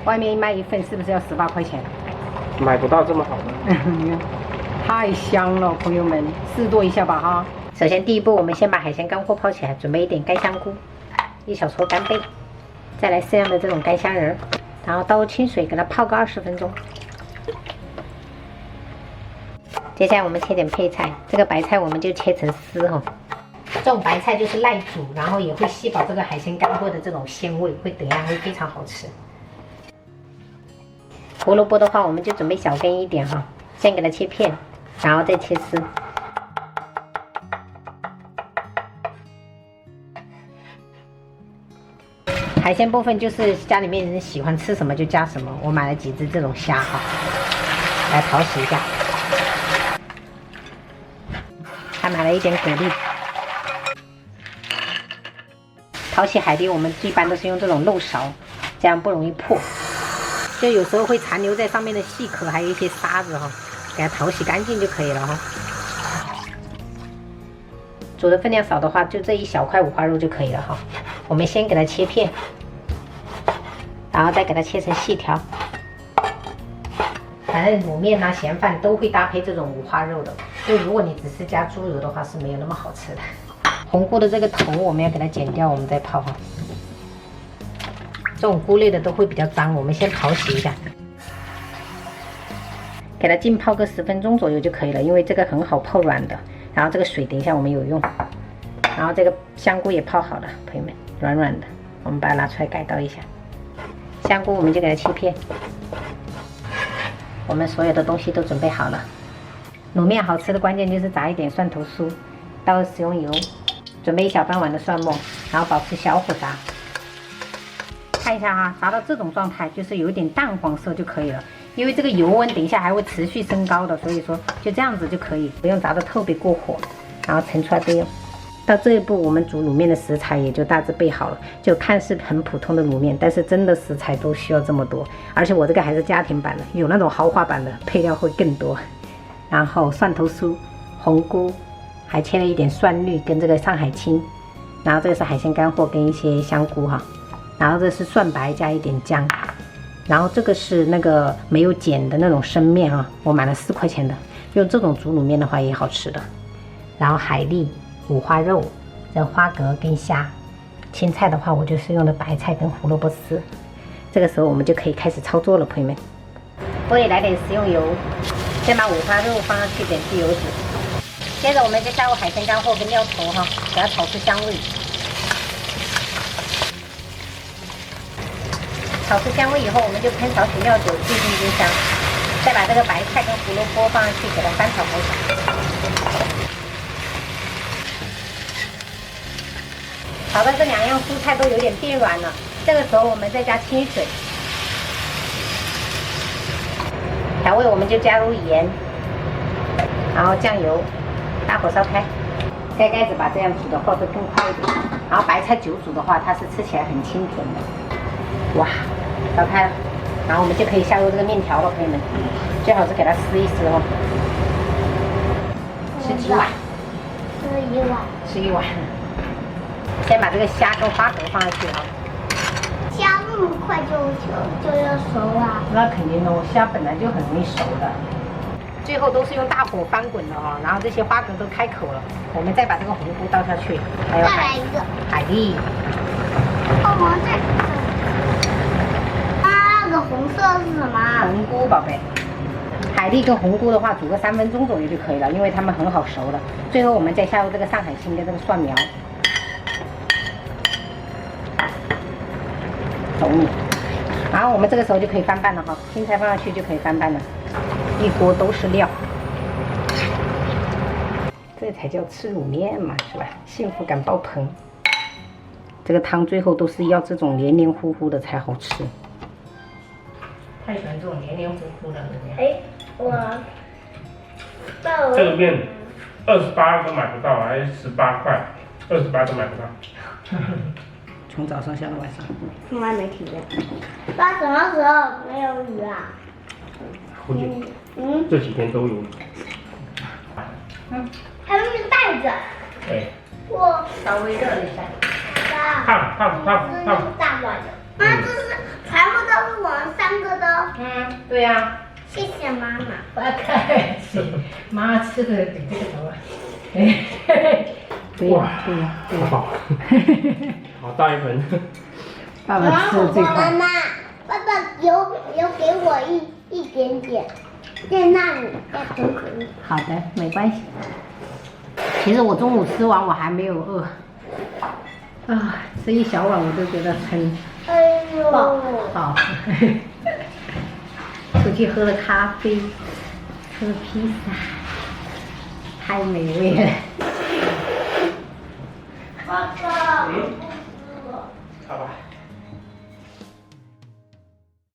外面卖一份是不是要18块钱？买不到这么好的。你看，太香了，朋友们，试做一下吧哈。首先第一步，我们先把海鲜干货泡起来，准备一点干香菇，1小撮干贝，再来适量的这种干虾仁，然后倒入清水给它泡个20分钟。接下来我们切点配菜，这个白菜我们就切成丝哈。这种白菜就是耐煮，然后也会吸饱这个海鲜干货的这种鲜味，等一下会非常好吃。胡萝卜的话，我们就准备小根一点哈，先给它切片，然后再切丝。海鲜部分就是家里面人喜欢吃什么就加什么，我买了几只这种虾哈，来淘洗一下。还买了一点蛤蜊。淘洗海蛎我们一般都是用这种漏勺，这样不容易破。就有时候会残留在上面的细壳，还有一些沙子哈，给它淘洗干净就可以了哈。煮的分量少的话，就这1小块五花肉就可以了哈。我们先给它切片，然后再给它切成细条。反正卤面啊、咸饭都会搭配这种五花肉的，就如果你只是加猪油的话，是没有那么好吃的。红菇的这个头我们要给它剪掉，我们再泡哈。这种菇类的都会比较脏，我们先淘洗一下，给它浸泡个10分钟左右就可以了，因为这个很好泡软的。然后这个水等一下我们有用，然后这个香菇也泡好了，朋友们，软软的，我们把它拿出来改刀一下。香菇我们就给它切片。我们所有的东西都准备好了。卤面好吃的关键就是炸一点蒜头酥，倒食用油，准备1小半碗的蒜末，然后保持小火炸。看一下哈，炸到这种状态就是有一点淡黄色就可以了，因为这个油温等一下还会持续升高的，所以说就这样子就可以，不用炸得特别过火，然后盛出来备用。到这一步，我们煮卤面的食材也就大致备好了，就看似很普通的卤面，但是真的食材都需要这么多，而且我这个还是家庭版的，有那种豪华版的配料会更多。然后蒜头酥、红菇，还切了一点蒜绿跟这个上海青，然后这个是海鲜干货跟一些香菇哈，然后这是蒜白加一点姜，然后这个是那个没有剪的那种生面啊，我买了4块钱的，用这种煮卤面的话也好吃的。然后海蛎、五花肉、这花蛤跟虾，青菜的话我就是用的白菜跟胡萝卜丝。这个时候我们就可以开始操作了，朋友们。锅里来点食用油，先把五花肉放上去，点去油脂。接着我们就加入海鲜干货跟料头哈，给它炒出香味。炒出香味以后，我们就喷少许料酒进进冰箱，再把这个白菜跟胡萝卜放上去，给它翻炒好炒到这2样蔬菜都有点变软了，这个时候我们再加清水，调味我们就加入盐，然后酱油，大火烧开，盖盖子，把这样煮的话会更快一点。然后白菜久煮的话，它是吃起来很清甜的。哇，烧开了，然后我们就可以下入这个面条了，朋友们，最好是给它撕一撕哦。吃几碗？吃1碗。吃1碗。先把这个虾跟花蛤放上去啊。虾那么快就要熟啊？那肯定的，虾本来就很容易熟的。最后都是用大火翻滚的哈，然后这些花蛤都开口了，我们再把这个红菇倒下去，还有再来一个海蛎。我这那个红色是什么？红菇，宝贝。海蛎跟红菇的话，煮个3分钟左右就可以了，因为它们很好熟了。最后我们再下入这个上海青跟这个蒜苗。懂你。然后我们这个时候就可以翻拌了哈，青菜放上去就可以翻拌了，一锅都是料，这才叫吃卤面嘛，是吧？幸福感爆棚。这个汤最后都是要这种黏黏糊糊的才好吃。太喜欢这种黏黏糊糊的了。哎，这个面28都买不到，还18块，28都买不到。从早上下到晚上，从来没体验。爸，什么时候没有雨啊？估计这几天都有。还有那个袋子。哎。我稍微热了一下。爸。烫。大碗的。妈，这是全部都是往上对呀、谢谢妈妈。不客气，妈吃的比这个多。对呀对呀对呀，好，好大一盆。爸爸吃的最快。妈妈，爸爸有给我一点点，在那里，在盆里。好的，没关系。其实我中午吃完我还没有饿，啊，吃一小碗我都觉得撑哎呦，饱。出去喝了咖啡，吃了披萨，太美味了。爸爸，好吧。